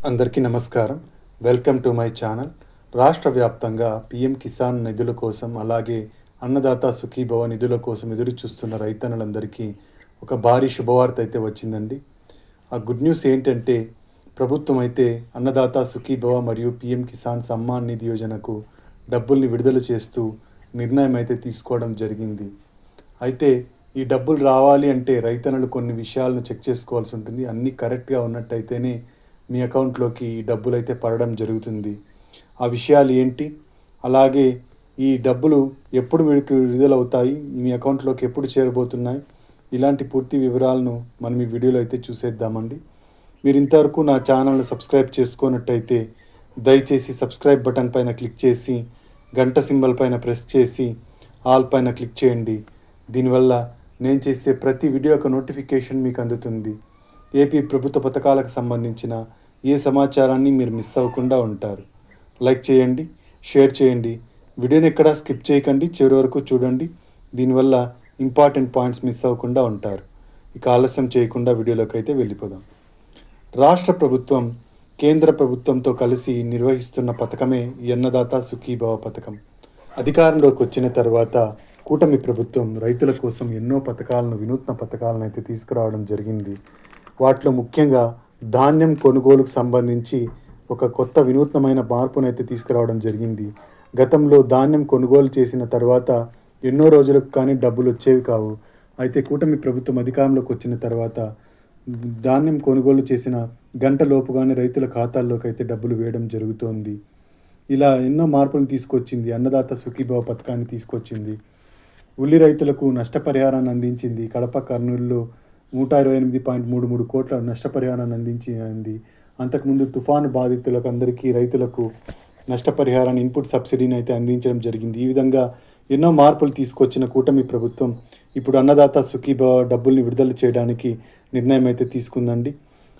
అందరికీ నమస్కారం. Welcome to my channel. రాష్ట్ర వ్యాప్తంగా పీఎం కిసాన్ నిధుల కోసం, అలాగే అన్నదాత సుఖీభవ నిధుల కోసం ఎదురు చూస్తున్న రైతన్నులందరికీ ఒక భారీ శుభవార్త అయితే వచ్చిందండి. ఆ గుడ్ న్యూస్ ఏంటంటే, ప్రభుత్వం అయితే అన్నదాత సుఖీభవ మరియు పీఎం కిసాన్ సమ్మాన్ నిధి యోజనకు డబ్బుల్ని విడుదల చేస్తూ నిర్ణయం అయితే తీసుకోవడం జరిగింది. అయితే ఈ డబ్బులు రావాలి అంటే రైతన్నులు కొన్ని విషయాలను చెక్ చేసుకోవాల్సి ఉంటుంది. అన్నీ కరెక్ట్గా ఉన్నట్టయితేనే మీ అకౌంట్లోకి ఈ డబ్బులు అయితే పడడం జరుగుతుంది. ఆ విషయాలు ఏంటి, అలాగే ఈ డబ్బులు ఎప్పుడు మీకు విడుదలవుతాయి, మీ అకౌంట్లోకి ఎప్పుడు చేరబోతున్నాయి, ఇలాంటి పూర్తి వివరాలను మనం ఈ వీడియోలో అయితే చూసేద్దామండి. మీరు ఇంతవరకు నా ఛానల్ని సబ్స్క్రైబ్ చేసుకున్నట్టయితే దయచేసి సబ్స్క్రైబ్ బటన్ పైన క్లిక్ చేసి గంట సింబల్ పైన ప్రెస్ చేసి ఆల్ పైన క్లిక్ చేయండి. దీనివల్ల నేను చేసే ప్రతి వీడియో యొక్క నోటిఫికేషన్ మీకు అందుతుంది. ఏపీ ప్రభుత్వ పథకాలకు సంబంధించిన ఏ సమాచారాన్ని మీరు మిస్ అవ్వకుండా ఉంటారు. లైక్ చేయండి, షేర్ చేయండి, వీడియోని ఎక్కడా స్కిప్ చేయకండి, చివరి వరకు చూడండి. దీనివల్ల ఇంపార్టెంట్ పాయింట్స్ మిస్ అవ్వకుండా ఉంటారు. ఇక ఆలస్యం చేయకుండా వీడియోలోకి అయితే వెళ్ళిపోదాం. రాష్ట్ర ప్రభుత్వం కేంద్ర ప్రభుత్వంతో కలిసి నిర్వహిస్తున్న పథకమే ఈ అన్నదాత సుఖీభవ పథకం. అధికారంలోకి వచ్చిన తర్వాత కూటమి ప్రభుత్వం రైతుల కోసం ఎన్నో పథకాలను, వినూత్న పథకాలను అయితే తీసుకురావడం జరిగింది. వాటిలో ముఖ్యంగా ధాన్యం కొనుగోలుకు సంబంధించి ఒక కొత్త వినూత్నమైన మార్పునైతే తీసుకురావడం జరిగింది. గతంలో ధాన్యం కొనుగోలు చేసిన తర్వాత ఎన్నో రోజులకు కానీ డబ్బులు వచ్చేవి కావు. అయితే కూటమి ప్రభుత్వం అధికారంలోకి వచ్చిన తర్వాత ధాన్యం కొనుగోలు చేసిన గంట లోపుగానే రైతుల ఖాతాల్లోకి అయితే డబ్బులు వేయడం జరుగుతోంది. ఇలా ఎన్నో మార్పులు తీసుకొచ్చింది. అన్నదాత సుఖీభవ పథకాన్ని తీసుకొచ్చింది. ఉల్లి రైతులకు నష్టపరిహారాన్ని అందించింది. కడప, కర్నూలులో 128.33 కోట్ల నష్టపరిహారాన్ని అందించింది. అంతకుముందు తుఫాను బాధితులకు అందరికీ రైతులకు నష్టపరిహారాన్ని, ఇన్పుట్ సబ్సిడీని అయితే అందించడం జరిగింది. ఈ విధంగా ఎన్నో మార్పులు తీసుకొచ్చిన కూటమి ప్రభుత్వం ఇప్పుడు అన్నదాత సుఖీభవ డబ్బుల్ని విడుదల చేయడానికి నిర్ణయం అయితే తీసుకుందండి.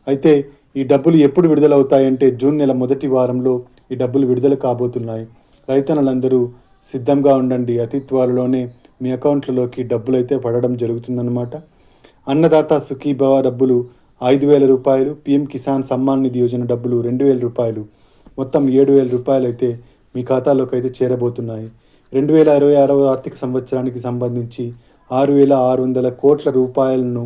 అయితే ఈ డబ్బులు ఎప్పుడు విడుదలవుతాయంటే జూన్ నెల మొదటి వారంలో ఈ డబ్బులు విడుదల కాబోతున్నాయి. రైతన్నులందరూ సిద్ధంగా ఉండండి. అతి త్వరలోనే మీ అకౌంట్లలోకి డబ్బులు అయితే పడడం జరుగుతుందన్నమాట. అన్నదాత సుఖీభవ డబ్బులు 5,000 రూపాయలు, పీఎం కిసాన్ సమ్మాన్ నిధి యోజన డబ్బులు 2,000 రూపాయలు, మొత్తం 7,000 రూపాయలు అయితే మీ ఖాతాలోకి అయితే చేరబోతున్నాయి. 2026 ఆర్థిక సంవత్సరానికి సంబంధించి 6,600 కోట్ల రూపాయలను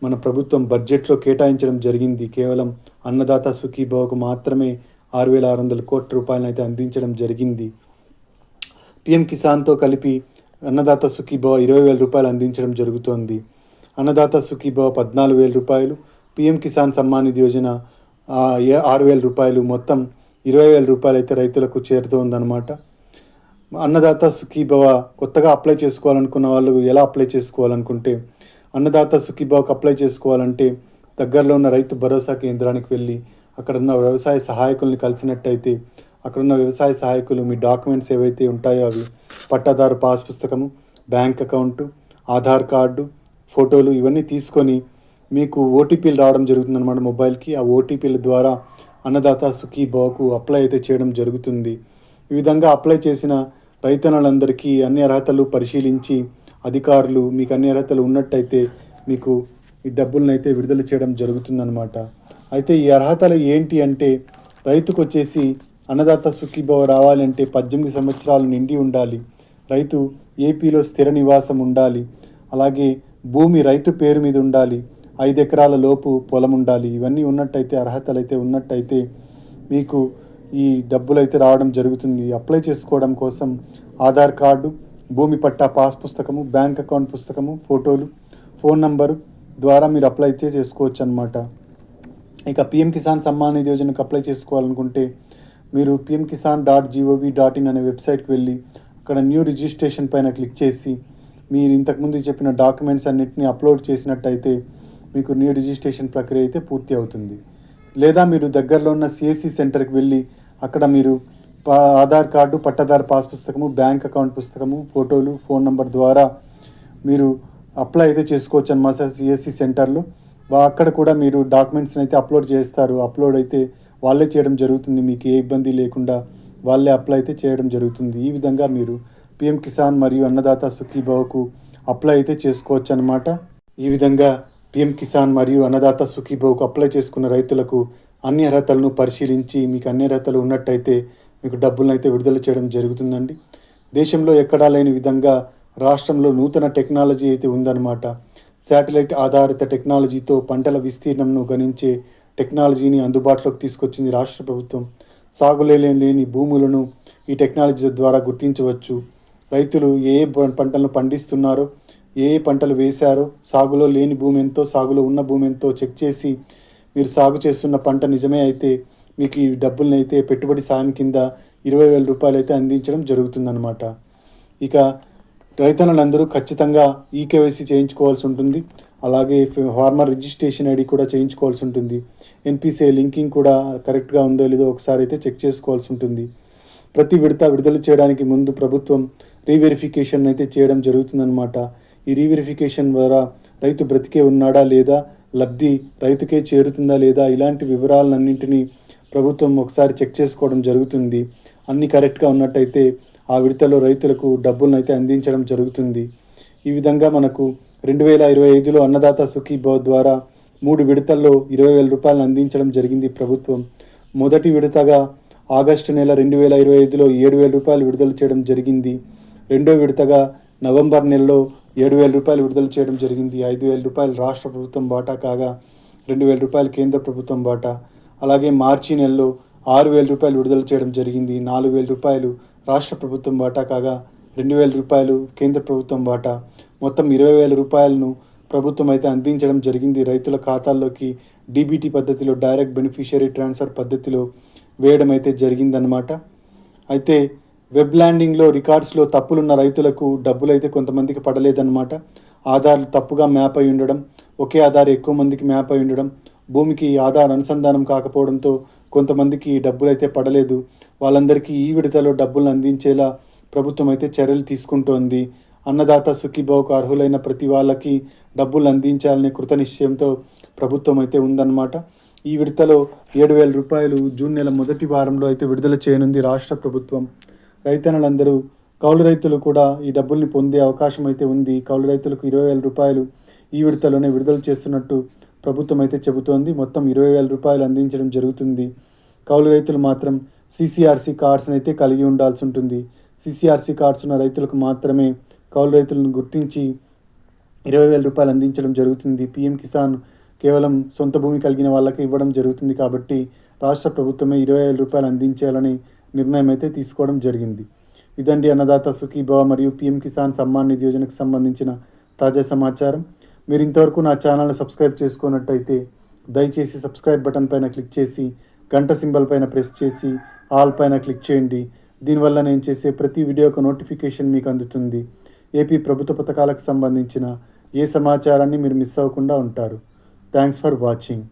మన ప్రభుత్వం బడ్జెట్లో కేటాయించడం జరిగింది. కేవలం అన్నదాత సుఖీభవకు మాత్రమే 6,600 కోట్ల రూపాయలను అయితే అందించడం జరిగింది. పీఎం కిసాన్తో కలిపి అన్నదాత సుఖీభవ 20,000 రూపాయలు అందించడం జరుగుతోంది. అన్నదాత సుఖీభవ 14,000 రూపాయలు, పీఎం కిసాన్ సమ్మాన్ నిధి యోజన 6,000 రూపాయలు, మొత్తం 20,000 రూపాయలు అయితే రైతులకు చేరుతోందన్నమాట. అన్నదాత సుఖీభవ కొత్తగా అప్లై చేసుకోవాలనుకున్న వాళ్ళు ఎలా అప్లై చేసుకోవాలనుకుంటే, అన్నదాత సుఖీభవకు అప్లై చేసుకోవాలంటే దగ్గరలో ఉన్న రైతు భరోసా కేంద్రానికి వెళ్ళి అక్కడ ఉన్న వ్యవసాయ సహాయకుల్ని కలిసినట్టయితే అక్కడున్న వ్యవసాయ సహాయకులు మీ డాక్యుమెంట్స్ ఏవైతే ఉంటాయో అవి పట్టాదారు పాస్ పుస్తకము, బ్యాంక్ అకౌంటు, ఆధార్ కార్డు, ఫోటోలు ఇవన్నీ తీసుకొని మీకు ఓటీపీలు రావడం జరుగుతుందన్నమాట మొబైల్కి. ఆ ఓటీపీల ద్వారా అన్నదాత సుఖీభవకు అప్లై అయితే చేయడం జరుగుతుంది. ఈ విధంగా అప్లై చేసిన రైతన్నులందరికీ అన్ని అర్హతలు పరిశీలించి అధికారులు మీకు అన్ని అర్హతలు ఉన్నట్టయితే మీకు ఈ డబ్బులను అయితే విడుదల చేయడం జరుగుతుందన్నమాట. అయితే ఈ అర్హతలు ఏంటి అంటే, రైతుకు వచ్చేసి అన్నదాత సుఖీభవ రావాలంటే 18 సంవత్సరాలు నిండి ఉండాలి, రైతు ఏపీలో స్థిర నివాసం ఉండాలి, అలాగే భూమి రైతు పేరు మీద ఉండాలి, 5 ఎకరాల లోపు పొలం ఉండాలి. ఇవన్నీ ఉన్నట్టయితే, అర్హతలు అయితే ఉన్నట్టయితే మీకు ఈ డబ్బులు అయితే రావడం జరుగుతుంది. అప్లై చేసుకోవడం కోసం ఆధార్ కార్డు, భూమి పట్టా పాస్ పుస్తకము, బ్యాంక్ అకౌంట్ పుస్తకము, ఫోటోలు, ఫోన్ నంబరు ద్వారా మీరు అప్లై అయితే చేసుకోవచ్చు అన్నమాట. ఇక పీఎం కిసాన్ సమ్మాన్ నిధి యోజనకు అప్లై చేసుకోవాలనుకుంటే మీరు pmkisan.gov.in అనే వెబ్సైట్కి వెళ్ళి అక్కడ న్యూ రిజిస్ట్రేషన్ పైన క్లిక్ చేసి మీరు ఇంతకుముందు చెప్పిన డాక్యుమెంట్స్ అన్నింటినీ అప్లోడ్ చేసినట్టయితే మీకు న్యూ రిజిస్ట్రేషన్ ప్రక్రియ అయితే పూర్తి అవుతుంది. లేదా మీరు దగ్గరలో ఉన్న సిఎస్సి సెంటర్కి వెళ్ళి అక్కడ మీరు ఆధార్ కార్డు, పట్టాదారు పాస్ పుస్తకము, బ్యాంక్ అకౌంట్ పుస్తకము, ఫోటోలు, ఫోన్ నంబర్ ద్వారా మీరు అప్లై అయితే చేసుకోవచ్చు అన్నమాట. సిఎస్సి సెంటర్లో అక్కడ కూడా మీరు డాక్యుమెంట్స్ని అయితే అప్లోడ్ చేస్తారు. అప్లోడ్ అయితే వాళ్ళే చేయడం జరుగుతుంది. మీకు ఏ ఇబ్బంది లేకుండా వాళ్ళే అప్లై అయితే చేయడం జరుగుతుంది. ఈ విధంగా మీరు పీఎం కిసాన్ మరియు అన్నదాత సుఖీభవకు అప్లై అయితే చేసుకోవచ్చు అన్నమాట. ఈ విధంగా పీఎం కిసాన్ మరియు అన్నదాత సుఖీభవకు అప్లై చేసుకున్న రైతులకు అన్ని అర్హతలను పరిశీలించి మీకు అన్ని అర్హతలు ఉన్నట్టయితే మీకు డబ్బులను అయితే విడుదల చేయడం జరుగుతుందండి. దేశంలో ఎక్కడా లేని విధంగా రాష్ట్రంలో నూతన టెక్నాలజీ అయితే ఉందన్నమాట. శాటిలైట్ ఆధారిత టెక్నాలజీతో పంటల విస్తీర్ణంను గణించే టెక్నాలజీని అందుబాటులోకి తీసుకొచ్చింది రాష్ట్ర ప్రభుత్వం. లేని భూములను ఈ టెక్నాలజీ ద్వారా గుర్తించవచ్చు. రైతులు ఏ పంటలను పండిస్తున్నారో, ఏ పంటలు వేశారో, సాగులో లేని భూమి ఎంతో, సాగులో ఉన్న భూమి ఎంతో చెక్ చేసి మీరు సాగు చేస్తున్న పంట నిజమే అయితే మీకు ఈ డబ్బులను అయితే పెట్టుబడి సాయం కింద 20,000 రూపాయలు అయితే అందించడం జరుగుతుందన్నమాట. ఇక రైతన్నలందరూ ఖచ్చితంగా ఈకేవైసీ చేయించుకోవాల్సి ఉంటుంది. అలాగే ఫార్మర్ రిజిస్ట్రేషన్ ఐడి కూడా చేయించుకోవాల్సి ఉంటుంది. ఎన్పిసిఐ లింకింగ్ కూడా కరెక్ట్గా ఉందో లేదో ఒకసారి అయితే చెక్ చేసుకోవాల్సి ఉంటుంది. ప్రతి విడుదల చేయడానికి ముందు ప్రభుత్వం రీవెరిఫికేషన్ అయితే చేయడం జరుగుతుందన్నమాట. ఈ రీవెరిఫికేషన్ ద్వారా రైతు బ్రతికే ఉన్నాడా లేదా, లబ్ధి రైతుకే చేరుతుందా లేదా, ఇలాంటి వివరాలన్నింటినీ ప్రభుత్వం ఒకసారి చెక్ చేసుకోవడం జరుగుతుంది. అన్నీ కరెక్ట్గా ఉన్నట్టయితే ఆ విడతలో రైతులకు డబ్బులను అయితే అందించడం జరుగుతుంది. ఈ విధంగా మనకు 2025లో అన్నదాత సుఖీభవ ద్వారా 3 విడతల్లో 20,000 రూపాయలను అందించడం జరిగింది ప్రభుత్వం. మొదటి విడతగా ఆగస్టు నెల 2025లో 7,000 రూపాయలు విడుదల చేయడం జరిగింది. రెండో విడతగా నవంబర్ నెలలో 7,000 రూపాయలు విడుదల చేయడం జరిగింది. 5,000 రూపాయలు రాష్ట్ర ప్రభుత్వం వాటా కాగా 2,000 రూపాయలు కేంద్ర ప్రభుత్వం వాటా. అలాగే మార్చి నెలలో 6,000 రూపాయలు విడుదల చేయడం జరిగింది. 4,000 రూపాయలు రాష్ట్ర ప్రభుత్వం వాటా కాగా 2,000 రూపాయలు కేంద్ర ప్రభుత్వం వాటా. మొత్తం 20,000 రూపాయలను ప్రభుత్వం అయితే అందించడం జరిగింది రైతుల ఖాతాల్లోకి. డీబీటీ పద్ధతిలో, డైరెక్ట్ బెనిఫిషియరీ ట్రాన్స్ఫర్ పద్ధతిలో వేయడం అయితే జరిగిందనమాట. అయితే వెబ్ ల్యాండింగ్లో రికార్డ్స్లో తప్పులున్న రైతులకు డబ్బులు అయితే కొంతమందికి పడలేదన్నమాట. ఆధార్ తప్పుగా మ్యాప్ అయి ఉండడం, ఒకే ఆధార్ ఎక్కువ మందికి మ్యాప్ అయి ఉండడం, భూమికి ఆధార్ అనుసంధానం కాకపోవడంతో కొంతమందికి డబ్బులు అయితే పడలేదు. వాళ్ళందరికీ ఈ విడతలో డబ్బులను అందించేలా ప్రభుత్వం అయితే చర్యలు తీసుకుంటోంది. అన్నదాత సుఖీభవకు అర్హులైన ప్రతి వాళ్ళకి డబ్బులు అందించాలనే కృత నిశ్చయంతో ప్రభుత్వం అయితే ఉందన్నమాట. ఈ విడతలో 7,000 రూపాయలు జూన్ నెల మొదటి వారంలో అయితే విడుదల చేయనుంది రాష్ట్ర ప్రభుత్వం. రైతన్నలందరూ, కౌలు రైతులు కూడా ఈ డబ్బుల్ని పొందే అవకాశం అయితే ఉంది. కౌలు రైతులకు 20,000 రూపాయలు ఈ విడతలోనే విడుదల చేస్తున్నట్టు ప్రభుత్వం అయితే చెబుతోంది. మొత్తం 20,000 రూపాయలు అందించడం జరుగుతుంది. కౌలు రైతులు మాత్రం CCRC కార్డ్స్ని అయితే కలిగి ఉండాల్సి ఉంటుంది. CCRC కార్డ్స్ ఉన్న రైతులకు మాత్రమే కౌలు రైతులను గుర్తించి 20,000 రూపాయలు అందించడం జరుగుతుంది. PM కిసాన్ కేవలం సొంత భూమి కలిగిన వాళ్ళకి ఇవ్వడం జరుగుతుంది కాబట్టి రాష్ట్ర ప్రభుత్వమే 20,000 రూపాయలు అందించాలని నిర్ణయం అయితే తీసుకోవడం జరిగింది. ఇదండి అన్నదాత సుఖీభవ మరియు PM కిసాన్ సమ్మాన్ నిధి యోజనకు సంబంధించిన తాజా సమాచారం. మీరు ఇంతవరకు నా ఛానల్ని సబ్స్క్రైబ్ చేసుకున్నట్టయితే దయచేసి సబ్స్క్రైబ్ బటన్ పైన క్లిక్ చేసి గంట సింబల్ పైన ప్రెస్ చేసి ఆల్ పైన క్లిక్ చేయండి. దీనివల్ల నేను చేసే ప్రతి వీడియోకు నోటిఫికేషన్ మీకు అందుతుంది. ఏపీ ప్రభుత్వ పథకాలకు సంబంధించిన ఏ సమాచారాన్ని మీరు మిస్ అవ్వకుండా ఉంటారు. Thanks for watching.